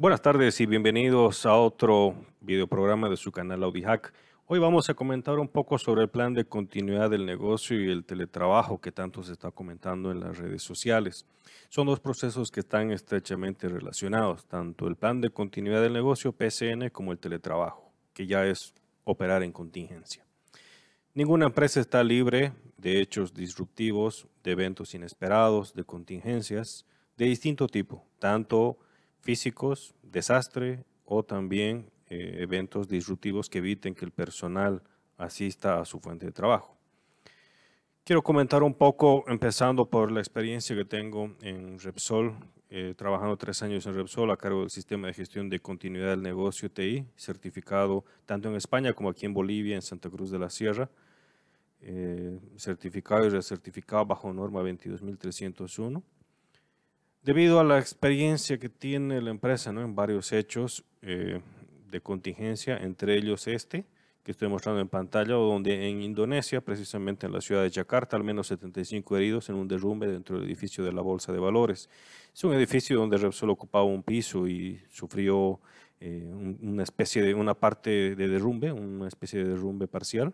Buenas tardes y bienvenidos a otro videoprograma de su canal AudiHack. Hoy vamos a comentar un poco sobre el plan de continuidad del negocio y el teletrabajo que tanto se está comentando en las redes sociales. Son dos procesos que están estrechamente relacionados, tanto el plan de continuidad del negocio PCN como el teletrabajo, que ya es operar en contingencia. Ninguna empresa está libre de hechos disruptivos, de eventos inesperados, de contingencias de distinto tipo, tanto físicos, desastre o también eventos disruptivos que eviten que el personal asista a su fuente de trabajo. Quiero comentar un poco, empezando por la experiencia que tengo en Repsol, trabajando 3 años en Repsol a cargo del sistema de gestión de continuidad del negocio TI, certificado tanto en España como aquí en Bolivia, en Santa Cruz de la Sierra, certificado y recertificado bajo norma 22.301. Debido a la experiencia que tiene la empresa, ¿no?, en varios hechos de contingencia, entre ellos este, que estoy mostrando en pantalla, donde en Indonesia, precisamente en la ciudad de Yakarta, al menos 75 heridos en un derrumbe dentro del edificio de la Bolsa de Valores. Es un edificio donde Repsol ocupaba un piso y sufrió una parte de derrumbe, una especie de derrumbe parcial,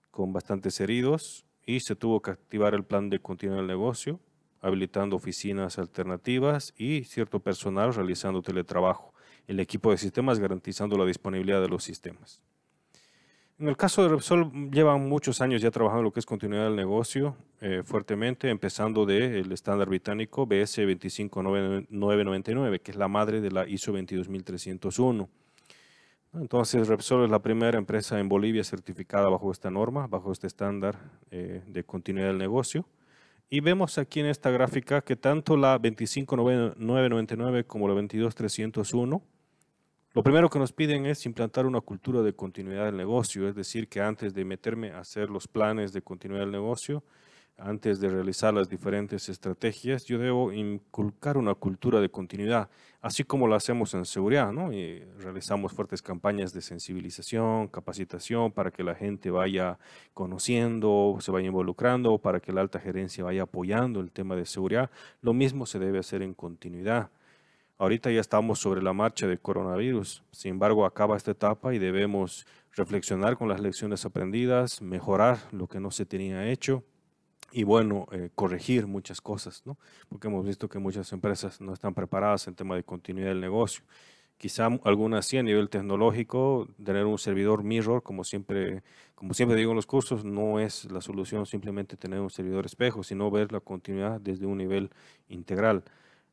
con bastantes heridos, y se tuvo que activar el plan de continuidad del negocio, habilitando oficinas alternativas y cierto personal realizando teletrabajo, el equipo de sistemas garantizando la disponibilidad de los sistemas. En el caso de Repsol, llevan muchos años ya trabajando en lo que es continuidad del negocio, fuertemente, empezando del estándar británico BS 25999, que es la madre de la ISO 22301. Entonces, Repsol es la primera empresa en Bolivia certificada bajo esta norma, bajo este estándar de continuidad del negocio. Y vemos aquí en esta gráfica que tanto la 25999 como la 22301, lo primero que nos piden es implantar una cultura de continuidad del negocio, es decir, que antes de meterme a hacer los planes de continuidad del negocio, antes de realizar las diferentes estrategias, yo debo inculcar una cultura de continuidad, así como lo hacemos en seguridad, ¿no? Y realizamos fuertes campañas de sensibilización, capacitación para que la gente vaya conociendo, se vaya involucrando, para que la alta gerencia vaya apoyando el tema de seguridad. Lo mismo se debe hacer en continuidad. Ahorita ya estamos sobre la marcha del coronavirus, sin embargo acaba esta etapa y debemos reflexionar con las lecciones aprendidas, mejorar lo que no se tenía hecho y bueno, corregir muchas cosas, ¿no? Porque hemos visto que muchas empresas no están preparadas en tema de continuidad del negocio. Quizá algunas sí a nivel tecnológico, tener un servidor mirror, como siempre digo en los cursos, no es la solución simplemente tener un servidor espejo, sino ver la continuidad desde un nivel integral.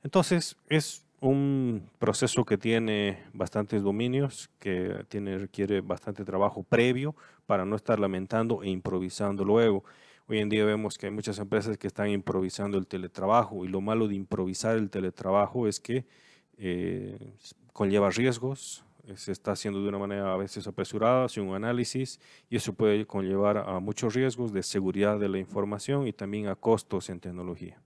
Entonces, es un proceso que tiene bastantes dominios, que requiere bastante trabajo previo para no estar lamentando e improvisando luego. Hoy en día vemos que hay muchas empresas que están improvisando el teletrabajo y lo malo de improvisar el teletrabajo es que conlleva riesgos, se está haciendo de una manera a veces apresurada, sin un análisis, y eso puede conllevar a muchos riesgos de seguridad de la información y también a costos en tecnología.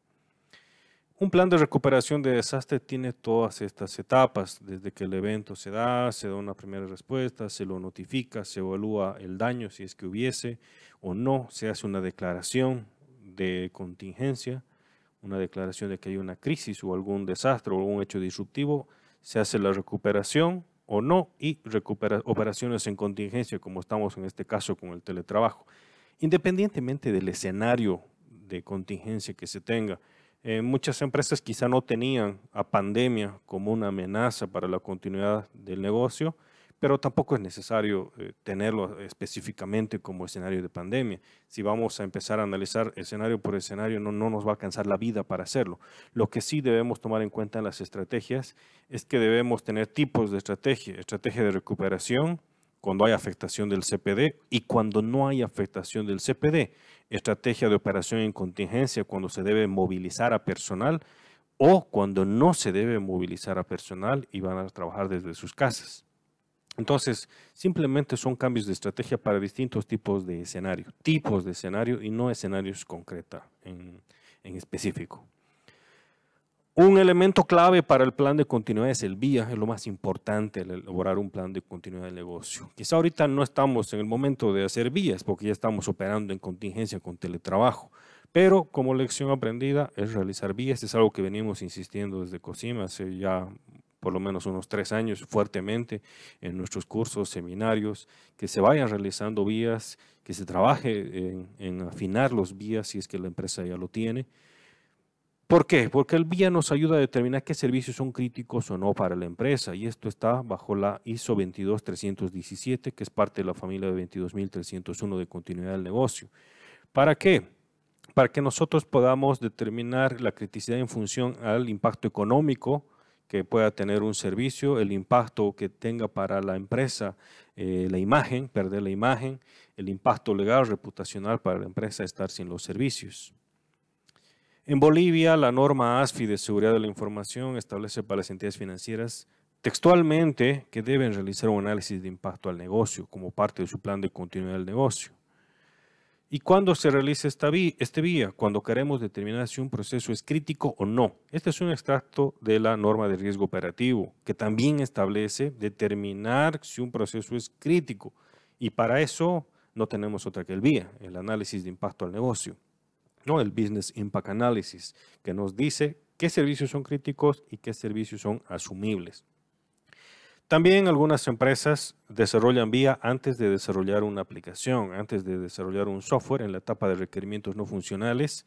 Un plan de recuperación de desastre tiene todas estas etapas, desde que el evento se da una primera respuesta, se lo notifica, se evalúa el daño si es que hubiese o no, se hace una declaración de contingencia, una declaración de que hay una crisis o algún desastre o algún hecho disruptivo, se hace la recuperación o no y operaciones en contingencia, como estamos en este caso con el teletrabajo. Independientemente del escenario de contingencia que se tenga, muchas empresas quizá no tenían a pandemia como una amenaza para la continuidad del negocio, pero tampoco es necesario tenerlo específicamente como escenario de pandemia. Si vamos a empezar a analizar escenario por escenario, no nos va a alcanzar la vida para hacerlo. Lo que sí debemos tomar en cuenta en las estrategias es que debemos tener tipos de estrategia de recuperación, cuando hay afectación del CPD y cuando no hay afectación del CPD, estrategia de operación en contingencia cuando se debe movilizar a personal o cuando no se debe movilizar a personal y van a trabajar desde sus casas. Entonces, simplemente son cambios de estrategia para distintos tipos de escenario y no escenarios concretos en específico. Un elemento clave para el plan de continuidad es el VIA, es lo más importante, el elaborar un plan de continuidad del negocio. Quizá ahorita no estamos en el momento de hacer vías porque ya estamos operando en contingencia con teletrabajo, pero como lección aprendida es realizar vías, es algo que venimos insistiendo desde COSIMA hace ya por lo menos unos 3 años fuertemente en nuestros cursos, seminarios, que se vayan realizando vías, que se trabaje en afinar los vías si es que la empresa ya lo tiene. ¿Por qué? Porque el vía nos ayuda a determinar qué servicios son críticos o no para la empresa, y esto está bajo la ISO 22317, que es parte de la familia de 22301 de continuidad del negocio. ¿Para qué? Para que nosotros podamos determinar la criticidad en función al impacto económico que pueda tener un servicio, el impacto que tenga para la empresa, la imagen, perder la imagen, el impacto legal, reputacional para la empresa estar sin los servicios. En Bolivia, la norma ASFI de seguridad de la información establece para las entidades financieras textualmente que deben realizar un análisis de impacto al negocio como parte de su plan de continuidad del negocio. ¿Y cuándo se realiza este vía? Cuando queremos determinar si un proceso es crítico o no. Este es un extracto de la norma de riesgo operativo, que también establece determinar si un proceso es crítico. Y para eso no tenemos otra que el vía, el análisis de impacto al negocio, ¿no? El Business Impact Analysis, que nos dice qué servicios son críticos y qué servicios son asumibles. También algunas empresas desarrollan vía antes de desarrollar una aplicación, antes de desarrollar un software en la etapa de requerimientos no funcionales.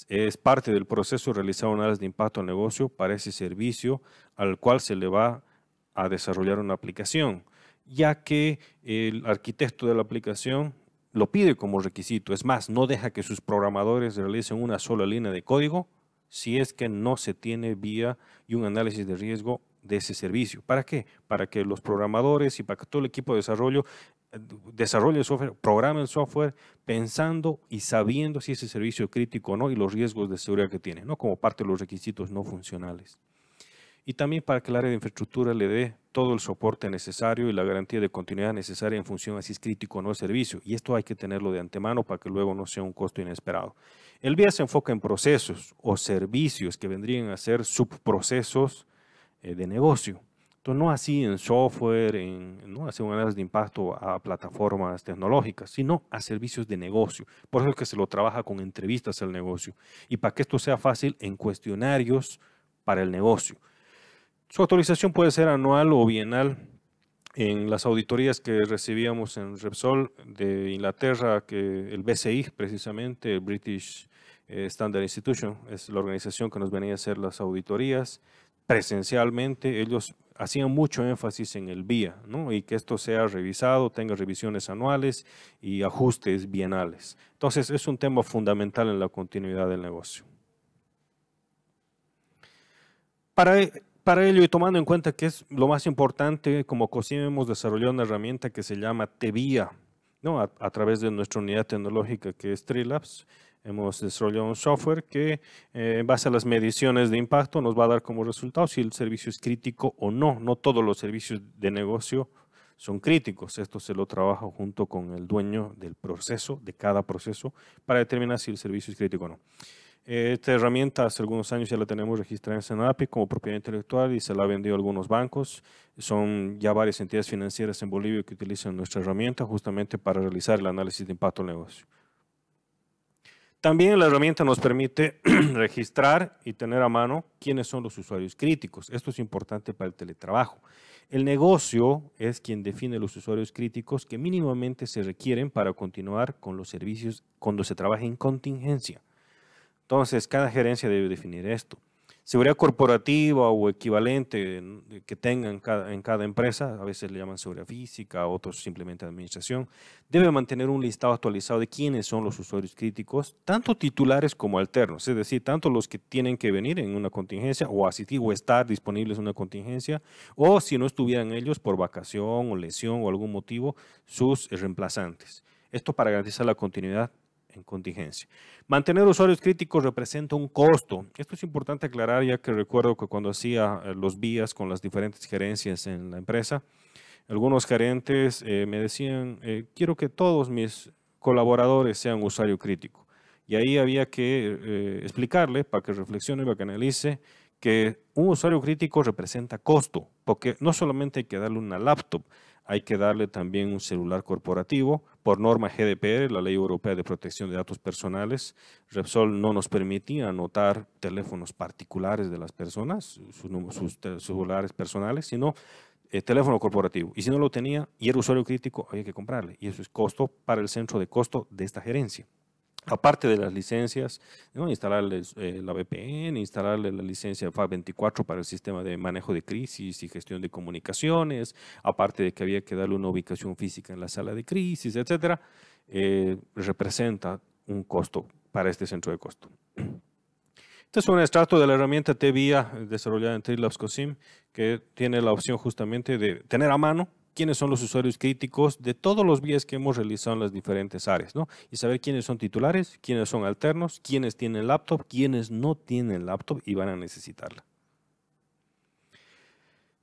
Es parte del proceso realizar un análisis de impacto al negocio para ese servicio al cual se le va a desarrollar una aplicación, ya que el arquitecto de la aplicación lo pide como requisito. Es más, no deja que sus programadores realicen una sola línea de código si es que no se tiene vía y un análisis de riesgo de ese servicio. ¿Para qué? Para que los programadores y para que todo el equipo de desarrollo desarrolle el software, programe el software pensando y sabiendo si ese servicio es crítico o no y los riesgos de seguridad que tiene, ¿no? Como parte de los requisitos no funcionales. Y también para que el área de infraestructura le dé todo el soporte necesario y la garantía de continuidad necesaria en función a si es crítico o no el servicio. Y esto hay que tenerlo de antemano para que luego no sea un costo inesperado. El vía se enfoca en procesos o servicios que vendrían a ser subprocesos de negocio. Entonces, no así en software, no hacer un análisis de impacto a plataformas tecnológicas, sino a servicios de negocio. Por eso es que se lo trabaja con entrevistas al negocio. Y para que esto sea fácil, en cuestionarios para el negocio. Su actualización puede ser anual o bienal. En las auditorías que recibíamos en Repsol de Inglaterra, que el BCI precisamente, el British Standard Institution, es la organización que nos venía a hacer las auditorías presencialmente. Ellos hacían mucho énfasis en el vía, ¿no? Y que esto sea revisado, tenga revisiones anuales y ajustes bienales. Entonces es un tema fundamental en la continuidad del negocio. Para ello, y tomando en cuenta que es lo más importante, como COSIM hemos desarrollado una herramienta que se llama TVIA, ¿no? A través de nuestra unidad tecnológica que es Trilabs, hemos desarrollado un software que en base a las mediciones de impacto nos va a dar como resultado si el servicio es crítico o no. No todos los servicios de negocio son críticos. Esto se lo trabaja junto con el dueño del proceso, de cada proceso, para determinar si el servicio es crítico o no. Esta herramienta hace algunos años ya la tenemos registrada en Senapi como propiedad intelectual y se la ha vendido a algunos bancos. Son ya varias entidades financieras en Bolivia que utilizan nuestra herramienta justamente para realizar el análisis de impacto al negocio. También la herramienta nos permite registrar y tener a mano quiénes son los usuarios críticos. Esto es importante para el teletrabajo. El negocio es quien define los usuarios críticos que mínimamente se requieren para continuar con los servicios cuando se trabaja en contingencia. Entonces, cada gerencia debe definir esto. Seguridad corporativa o equivalente que tengan en cada empresa, a veces le llaman seguridad física, otros simplemente administración, debe mantener un listado actualizado de quiénes son los usuarios críticos, tanto titulares como alternos, es decir, tanto los que tienen que venir en una contingencia o asistir o estar disponibles en una contingencia, o si no estuvieran ellos por vacación o lesión o algún motivo, sus reemplazantes. Esto para garantizar la continuidad en contingencia. Mantener usuarios críticos representa un costo. Esto es importante aclarar, ya que recuerdo que cuando hacía los vías con las diferentes gerencias en la empresa, algunos gerentes me decían, quiero que todos mis colaboradores sean usuario crítico. Y ahí había que explicarle para que reflexione, para que analice que un usuario crítico representa costo, porque no solamente hay que darle una laptop, hay que darle también un celular corporativo. Por norma GDPR, la Ley Europea de Protección de Datos Personales, Repsol no nos permitía anotar teléfonos particulares de las personas, sus celulares personales, sino teléfono corporativo. Y si no lo tenía y era usuario crítico, había que comprarle. Y eso es costo para el centro de costo de esta gerencia. Aparte de las licencias, ¿no? Instalarles la VPN, instalarle la licencia FAT24 para el sistema de manejo de crisis y gestión de comunicaciones, aparte de que había que darle una ubicación física en la sala de crisis, etcétera, representa un costo para este centro de costo. Este es un extracto de la herramienta TVIA desarrollada en Trilabs COSIM, que tiene la opción justamente de tener a mano quiénes son los usuarios críticos de todos los vías que hemos realizado en las diferentes áreas, ¿no? Y saber quiénes son titulares, quiénes son alternos, quiénes tienen laptop, quiénes no tienen laptop y van a necesitarla.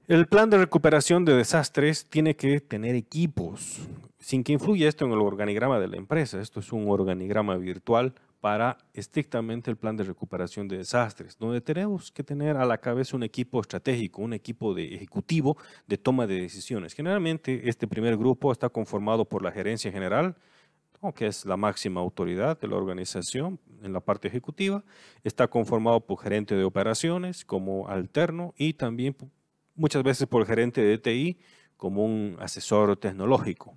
El plan de recuperación de desastres tiene que tener equipos, sin que influya esto en el organigrama de la empresa. Esto es un organigrama virtual para estrictamente el plan de recuperación de desastres, donde tenemos que tener a la cabeza un equipo estratégico, un equipo de ejecutivo de toma de decisiones. Generalmente este primer grupo está conformado por la gerencia general, ¿no?, que es la máxima autoridad de la organización en la parte ejecutiva. Está conformado por gerente de operaciones como alterno y también muchas veces por gerente de TI como un asesor tecnológico.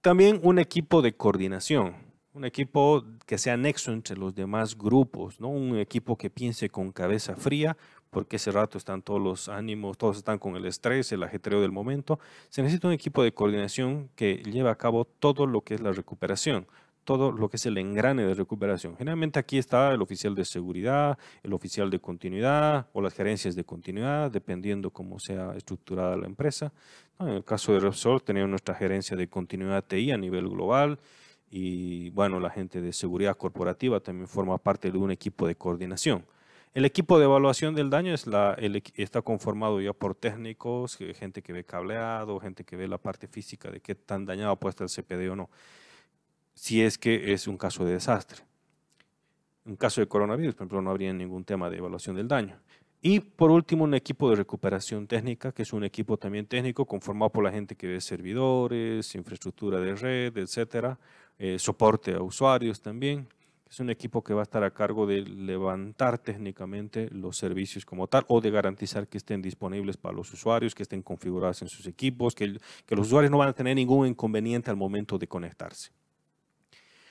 También un equipo de coordinación. Un equipo que sea nexo entre los demás grupos, ¿no? Un equipo que piense con cabeza fría, porque ese rato están todos los ánimos, todos están con el estrés, el ajetreo del momento. Se necesita un equipo de coordinación que lleve a cabo todo lo que es la recuperación, todo lo que es el engrane de recuperación. Generalmente aquí está el oficial de seguridad, el oficial de continuidad o las gerencias de continuidad, dependiendo cómo sea estructurada la empresa. En el caso de Repsol, teníamos nuestra gerencia de continuidad TI a nivel global. Y bueno, la gente de seguridad corporativa también forma parte de un equipo de coordinación. El equipo de evaluación del daño está conformado ya por técnicos, gente que ve cableado, gente que ve la parte física de qué tan dañado puede estar el CPD o no, si es que es un caso de desastre. En caso de coronavirus, por ejemplo, no habría ningún tema de evaluación del daño. Y por último, un equipo de recuperación técnica, que es un equipo también técnico conformado por la gente que ve servidores, infraestructura de red, etcétera, soporte a usuarios también. Es un equipo que va a estar a cargo de levantar técnicamente los servicios como tal o de garantizar que estén disponibles para los usuarios, que estén configurados en sus equipos, que los usuarios no van a tener ningún inconveniente al momento de conectarse.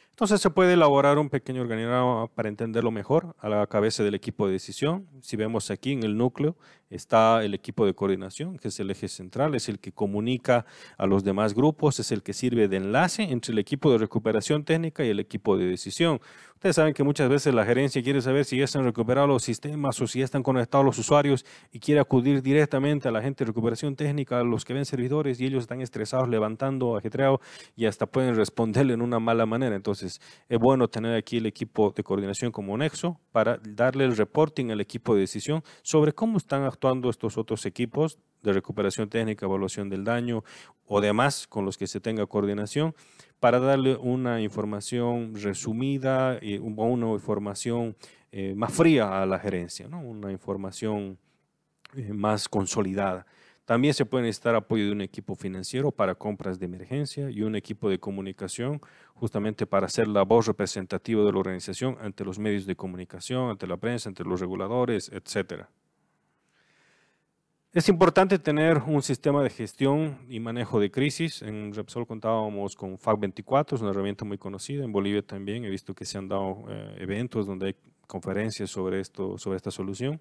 Entonces se puede elaborar un pequeño organigrama para entenderlo mejor a la cabeza del equipo de decisión. Si vemos aquí en el núcleo está el equipo de coordinación, que es el eje central, es el que comunica a los demás grupos, es el que sirve de enlace entre el equipo de recuperación técnica y el equipo de decisión. Ustedes saben que muchas veces la gerencia quiere saber si ya están recuperados los sistemas o si ya están conectados los usuarios y quiere acudir directamente a la gente de recuperación técnica, a los que ven servidores y ellos están estresados, levantando, ajetreados y hasta pueden responderle en una mala manera. Entonces es bueno tener aquí el equipo de coordinación como nexo para darle el reporting al equipo de decisión sobre cómo están actuando estos otros equipos de recuperación técnica, evaluación del daño o demás con los que se tenga coordinación, para darle una información resumida y una información más fría a la gerencia, ¿no? Una información más consolidada. También se puede necesitar apoyo de un equipo financiero para compras de emergencia y un equipo de comunicación justamente para ser la voz representativa de la organización ante los medios de comunicación, ante la prensa, ante los reguladores, etcétera. Es importante tener un sistema de gestión y manejo de crisis. En Repsol contábamos con FAT24, es una herramienta muy conocida. En Bolivia también he visto que se han dado eventos donde hay conferencias sobre esta solución.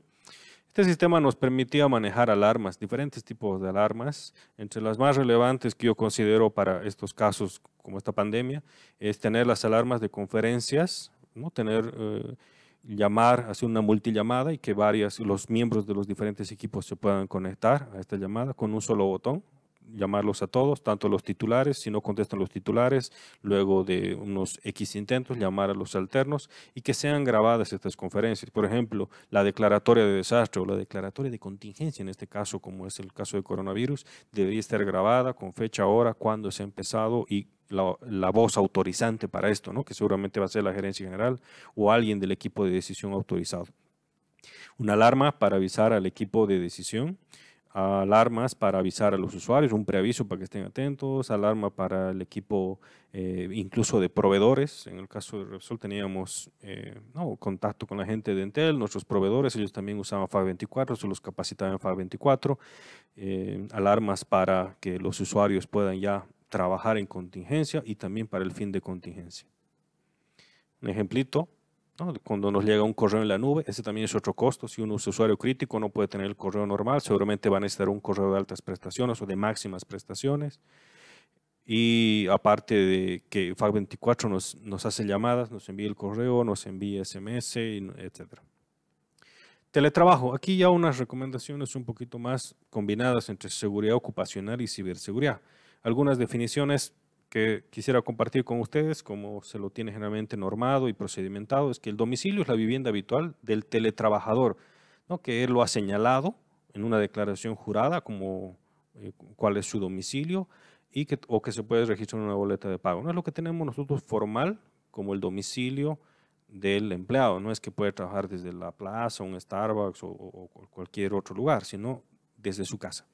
Este sistema nos permitía manejar alarmas, diferentes tipos de alarmas. Entre las más relevantes que yo considero para estos casos como esta pandemia es tener las alarmas de conferencias, ¿no? Llamar, hacer una multillamada y que los miembros de los diferentes equipos se puedan conectar a esta llamada con un solo botón, llamarlos a todos, tanto los titulares, si no contestan los titulares, luego de unos X intentos, llamar a los alternos y que sean grabadas estas conferencias. Por ejemplo, la declaratoria de desastre o la declaratoria de contingencia, en este caso, como es el caso de coronavirus, debería estar grabada con fecha, hora, cuándo se ha empezado y la voz autorizante para esto, ¿no? Que seguramente va a ser la gerencia general o alguien del equipo de decisión autorizado. Una alarma para avisar al equipo de decisión alarmas para avisar a los usuarios, un preaviso para que estén atentos, alarma para el equipo incluso de proveedores. En el caso de Repsol teníamos contacto con la gente de Entel, nuestros proveedores, ellos también usaban FAC24, se los capacitaban en FAC24, alarmas para que los usuarios puedan ya trabajar en contingencia y también para el fin de contingencia. Un ejemplito, ¿no? Cuando nos llega un correo en la nube, ese también es otro costo. Si uno es usuario crítico, no puede tener el correo normal, seguramente va a necesitar un correo de altas prestaciones o de máximas prestaciones. Y aparte de que FAC24 nos hace llamadas, nos envía el correo, nos envía SMS, etc. Teletrabajo. Aquí ya unas recomendaciones un poquito más combinadas entre seguridad ocupacional y ciberseguridad. Algunas definiciones que quisiera compartir con ustedes, como se lo tiene generalmente normado y procedimentado, es que el domicilio es la vivienda habitual del teletrabajador, ¿no? Que él lo ha señalado en una declaración jurada como cuál es su domicilio o que se puede registrar en una boleta de pago. No es lo que tenemos nosotros formal como el domicilio del empleado, no es que puede trabajar desde la plaza, un Starbucks o cualquier otro lugar, sino desde su casa.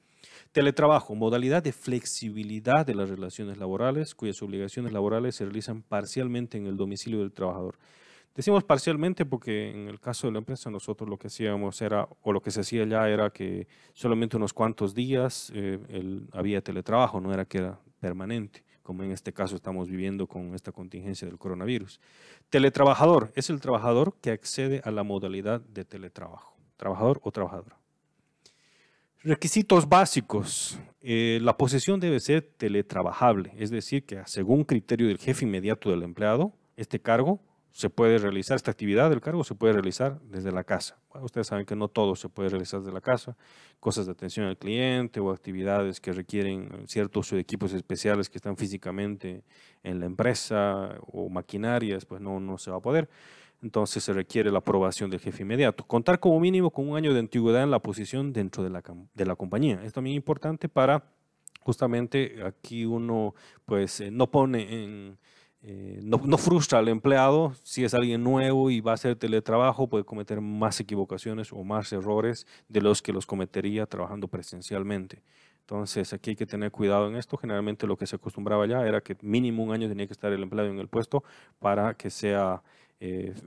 Teletrabajo, modalidad de flexibilidad de las relaciones laborales, cuyas obligaciones laborales se realizan parcialmente en el domicilio del trabajador. Decimos parcialmente porque en el caso de la empresa nosotros lo que hacíamos era, o lo que se hacía ya era que solamente unos cuantos días había teletrabajo, no era que era permanente, como en este caso estamos viviendo con esta contingencia del coronavirus. Teletrabajador es el trabajador que accede a la modalidad de teletrabajo, trabajador o trabajadora. Requisitos básicos. La posición debe ser teletrabajable, es decir, que según criterio del jefe inmediato del empleado, este cargo se puede realizar, esta actividad del cargo se puede realizar desde la casa. Bueno, ustedes saben que no todo se puede realizar desde la casa, cosas de atención al cliente o actividades que requieren cierto uso de equipos especiales que están físicamente en la empresa o maquinarias, pues no se va a poder. Entonces se requiere la aprobación del jefe inmediato. Contar como mínimo con un año de antigüedad en la posición dentro de la compañía. Es también importante para justamente aquí uno pues no pone no frustra al empleado. Si es alguien nuevo y va a hacer teletrabajo, puede cometer más equivocaciones o más errores de los que los cometería trabajando presencialmente. Entonces aquí hay que tener cuidado en esto. Generalmente lo que se acostumbraba ya era que mínimo un año tenía que estar el empleado en el puesto para que sea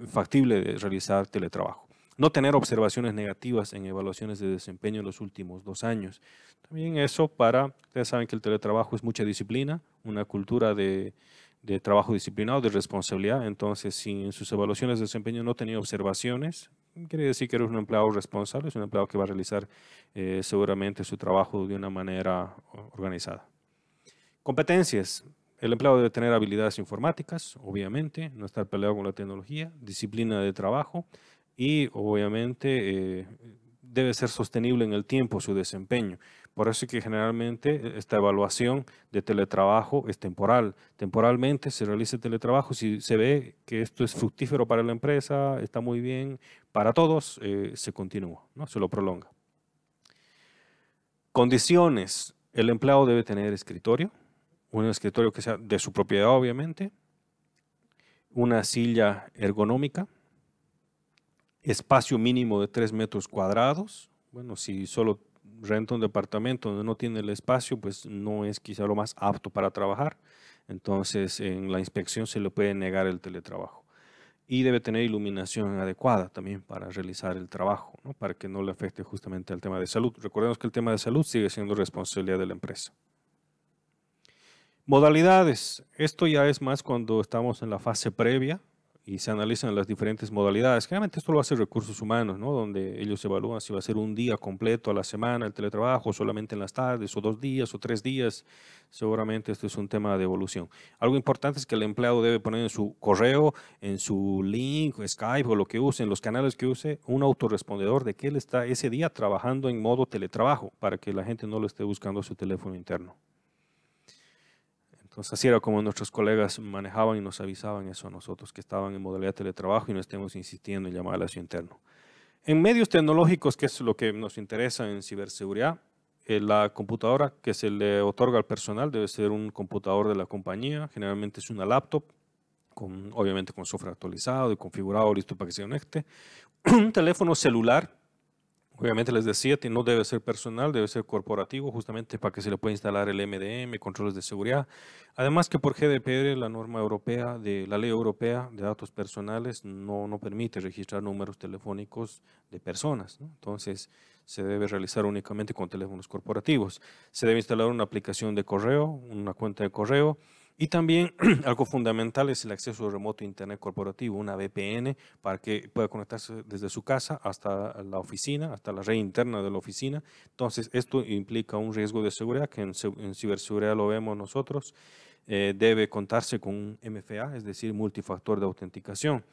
factible de realizar teletrabajo. No tener observaciones negativas en evaluaciones de desempeño en los últimos 2 años. También eso ustedes saben que el teletrabajo es mucha disciplina, una cultura de trabajo disciplinado, de responsabilidad. Entonces, si en sus evaluaciones de desempeño no tenía observaciones, quiere decir que eres un empleado responsable, es un empleado que va a realizar seguramente su trabajo de una manera organizada. Competencias. El empleado debe tener habilidades informáticas, obviamente, no estar peleado con la tecnología, disciplina de trabajo y obviamente debe ser sostenible en el tiempo su desempeño. Por eso es que generalmente esta evaluación de teletrabajo es temporal. Temporalmente se realiza el teletrabajo. Si se ve que esto es fructífero para la empresa, está muy bien para todos, se continúa, ¿no? Se lo prolonga. Condiciones. El empleado debe tener escritorio. Un escritorio que sea de su propiedad, obviamente, una silla ergonómica, espacio mínimo de 3 metros cuadrados. Bueno, si solo renta un departamento donde no tiene el espacio, pues no es quizá lo más apto para trabajar. Entonces, en la inspección se le puede negar el teletrabajo. Y debe tener iluminación adecuada también para realizar el trabajo, ¿no? Para que no le afecte justamente al tema de salud. Recordemos que el tema de salud sigue siendo responsabilidad de la empresa. Modalidades. Esto ya es más cuando estamos en la fase previa y se analizan las diferentes modalidades. Generalmente esto lo hace recursos humanos, ¿no? Donde ellos evalúan si va a ser un día completo a la semana el teletrabajo, solamente en las tardes, o 2 días, o 3 días. Seguramente esto es un tema de evolución. Algo importante es que el empleado debe poner en su correo, en su link, Skype o lo que use, en los canales que use, un autorrespondedor de que él está ese día trabajando en modo teletrabajo para que la gente no lo esté buscando a su teléfono interno. Entonces así era como nuestros colegas manejaban y nos avisaban eso a nosotros, que estaban en modalidad de teletrabajo y no estemos insistiendo en llamar a su interno. En medios tecnológicos, que es lo que nos interesa en ciberseguridad, la computadora que se le otorga al personal debe ser un computador de la compañía, generalmente es una laptop, obviamente con software actualizado y configurado, listo para que se conecte. Un teléfono celular Obviamente les decía que no debe ser personal, debe ser corporativo, justamente para que se le pueda instalar el MDM, controles de seguridad. Además que por GDPR, la norma europea, la ley europea de datos personales, no permite registrar números telefónicos de personas, ¿no? Entonces, se debe realizar únicamente con teléfonos corporativos. Se debe instalar una aplicación de correo, una cuenta de correo. Y también algo fundamental es el acceso remoto a Internet corporativo, una VPN, para que pueda conectarse desde su casa hasta la oficina, hasta la red interna de la oficina. Entonces, esto implica un riesgo de seguridad que en ciberseguridad lo vemos nosotros. Debe contarse con un MFA, es decir, multifactor de autenticación.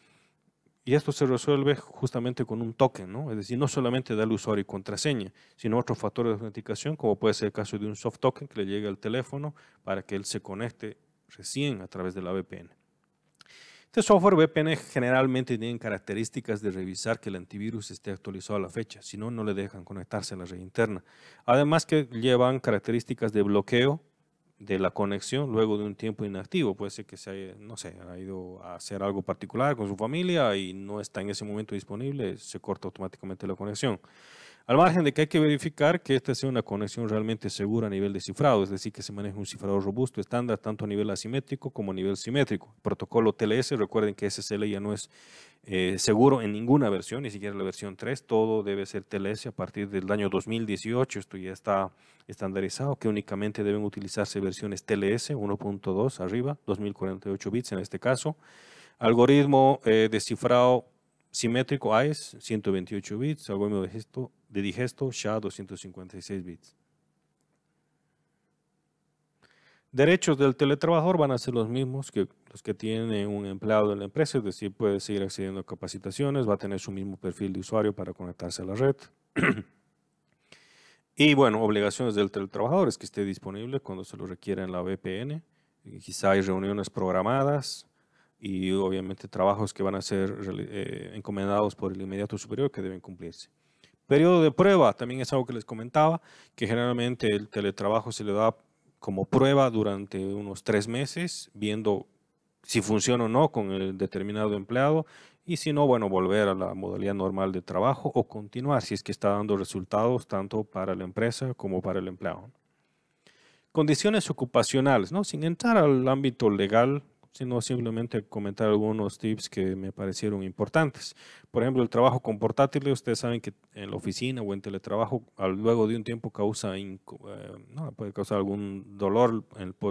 Y esto se resuelve justamente con un token, ¿no? Es decir, no solamente da el usuario y contraseña, sino otro factor de autenticación, como puede ser el caso de un soft token que le llegue al teléfono para que él se conecte recién a través de la VPN. Este software VPN generalmente tiene características de revisar que el antivirus esté actualizado a la fecha, si no, no le dejan conectarse a la red interna. Además que llevan características de bloqueo de la conexión luego de un tiempo inactivo. Puede ser que no sé, ha ido a hacer algo particular con su familia y no está en ese momento disponible, se corta automáticamente la conexión. Al margen de que hay que verificar que esta sea una conexión realmente segura a nivel de cifrado, es decir, que se maneje un cifrado robusto, estándar, tanto a nivel asimétrico como a nivel simétrico. El protocolo TLS, recuerden que SSL ya no es seguro en ninguna versión, ni siquiera la versión 3, todo debe ser TLS a partir del año 2018, esto ya está estandarizado, que únicamente deben utilizarse versiones TLS 1.2 arriba, 2048 bits en este caso. Algoritmo de cifrado simétrico AES, 128 bits, algoritmo de digesto SHA, 256 bits. Derechos del teletrabajador van a ser los mismos que los que tiene un empleado de la empresa, es decir, puede seguir accediendo a capacitaciones, va a tener su mismo perfil de usuario para conectarse a la red. Y bueno, obligaciones del teletrabajador es que esté disponible cuando se lo requiera en la VPN. Quizá hay reuniones programadas y obviamente trabajos que van a ser encomendados por el inmediato superior que deben cumplirse. Periodo de prueba también es algo que les comentaba, que generalmente el teletrabajo se le da como prueba durante unos 3 meses, viendo si funciona o no con el determinado empleado, y si no, bueno, volver a la modalidad normal de trabajo o continuar si es que está dando resultados tanto para la empresa como para el empleado. Condiciones ocupacionales, ¿no? Sin entrar al ámbito legal, sino simplemente comentar algunos tips que me parecieron importantes. Por ejemplo, el trabajo con portátiles, ustedes saben que en la oficina o en teletrabajo, luego de un tiempo puede causar algún dolor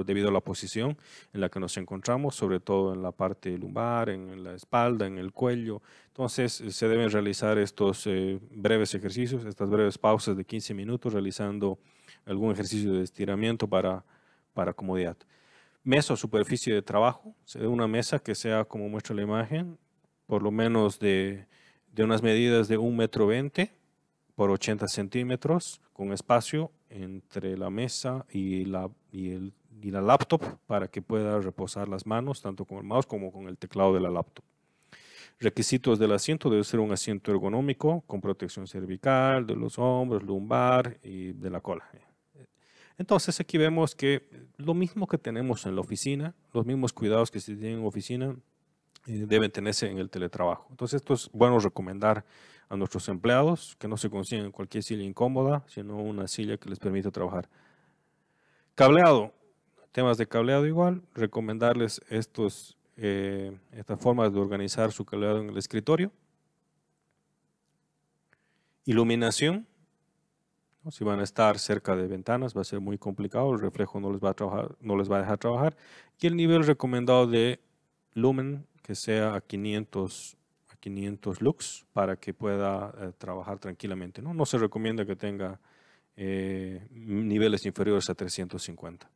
debido a la posición en la que nos encontramos, sobre todo en la parte lumbar, en la espalda, en el cuello. Entonces, se deben realizar estos breves ejercicios, estas breves pausas de 15 minutos, realizando algún ejercicio de estiramiento para comodidad. Mesa o superficie de trabajo, una mesa que sea, como muestra la imagen, por lo menos de unas medidas de 1,20 m por 80 centímetros, con espacio entre la mesa y la laptop para que pueda reposar las manos, tanto con el mouse como con el teclado de la laptop. Requisitos del asiento: debe ser un asiento ergonómico con protección cervical, de los hombros, lumbar y de la cola. Entonces aquí vemos que lo mismo que tenemos en la oficina, los mismos cuidados que se tienen en oficina deben tenerse en el teletrabajo. Entonces esto es bueno recomendar a nuestros empleados que no se consigan cualquier silla incómoda, sino una silla que les permita trabajar. Cableado, temas de cableado igual, recomendarles estas formas de organizar su cableado en el escritorio. Iluminación. Si van a estar cerca de ventanas va a ser muy complicado, el reflejo no les va a dejar trabajar. Y el nivel recomendado de lumen que sea a 500 lux para que pueda trabajar tranquilamente. No se recomienda que tenga niveles inferiores a 350.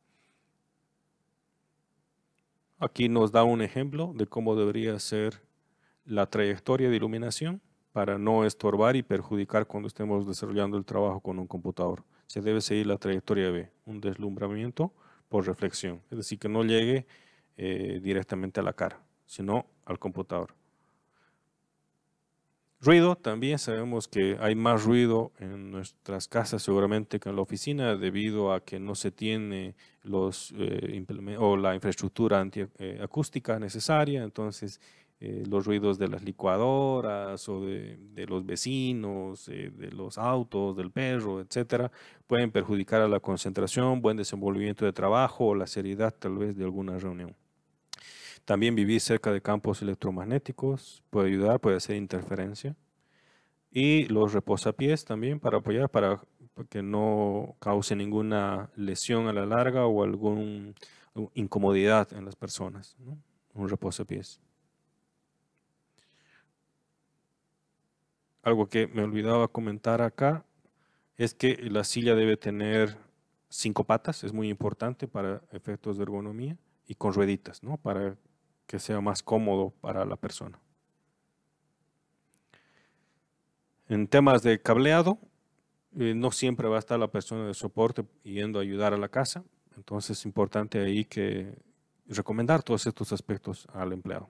Aquí nos da un ejemplo de cómo debería ser la trayectoria de iluminación para no estorbar y perjudicar cuando estemos desarrollando el trabajo con un computador. Se debe seguir la trayectoria B, un deslumbramiento por reflexión, es decir, que no llegue directamente a la cara, sino al computador. Ruido, también sabemos que hay más ruido en nuestras casas seguramente que en la oficina debido a que no se tiene la infraestructura acústica necesaria, entonces los ruidos de las licuadoras o de los vecinos, de los autos, del perro, etcétera, pueden perjudicar a la concentración, buen desenvolvimiento de trabajo o la seriedad tal vez de alguna reunión. También vivir cerca de campos electromagnéticos puede ayudar, puede hacer interferencia. Y los reposapiés también para apoyar, para que no cause ninguna lesión a la larga o alguna incomodidad en las personas, ¿no? Un reposapiés. Algo que me olvidaba comentar acá es que la silla debe tener 5 patas, es muy importante para efectos de ergonomía, y con rueditas, ¿no? Para que sea más cómodo para la persona. En temas de cableado, no siempre va a estar la persona de soporte yendo a ayudar a la casa, entonces es importante ahí que recomendar todos estos aspectos al empleado.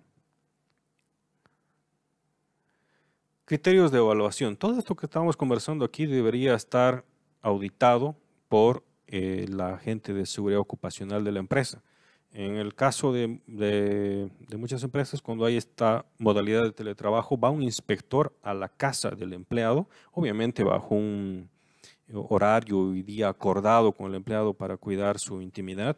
Criterios de evaluación. Todo esto que estamos conversando aquí debería estar auditado por la agente de seguridad ocupacional de la empresa. En el caso de muchas empresas, cuando hay esta modalidad de teletrabajo, va un inspector a la casa del empleado, obviamente bajo un horario y día acordado con el empleado para cuidar su intimidad.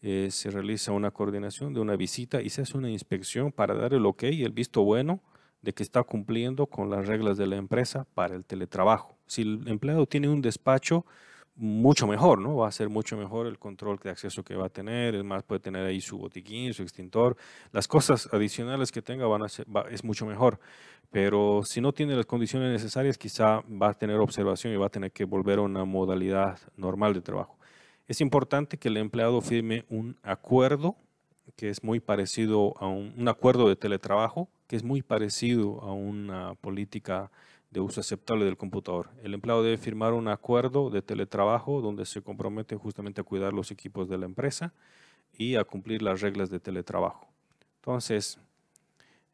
Se realiza una coordinación de una visita y se hace una inspección para dar el ok y el visto bueno de que está cumpliendo con las reglas de la empresa para el teletrabajo. Si el empleado tiene un despacho, mucho mejor, ¿no? Va a ser mucho mejor el control de acceso que va a tener, es más, puede tener ahí su botiquín, su extintor, las cosas adicionales que tenga es mucho mejor. Pero si no tiene las condiciones necesarias, quizá va a tener observación y va a tener que volver a una modalidad normal de trabajo. Es importante que el empleado firme un acuerdo que es muy parecido a un acuerdo de teletrabajo, que es muy parecido a una política de uso aceptable del computador. El empleado debe firmar un acuerdo de teletrabajo donde se compromete justamente a cuidar los equipos de la empresa y a cumplir las reglas de teletrabajo. Entonces,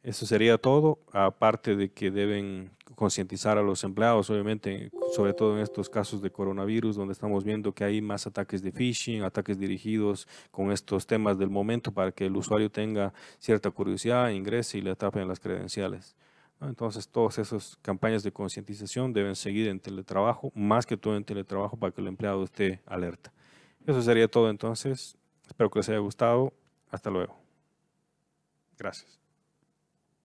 eso sería todo, aparte de que deben concientizar a los empleados, obviamente, sobre todo en estos casos de coronavirus, donde estamos viendo que hay más ataques de phishing, ataques dirigidos con estos temas del momento para que el usuario tenga cierta curiosidad, ingrese y le atrapen las credenciales, ¿no? Entonces, todas esas campañas de concientización deben seguir en teletrabajo, más que todo en teletrabajo, para que el empleado esté alerta. Eso sería todo entonces. Espero que les haya gustado. Hasta luego. Gracias.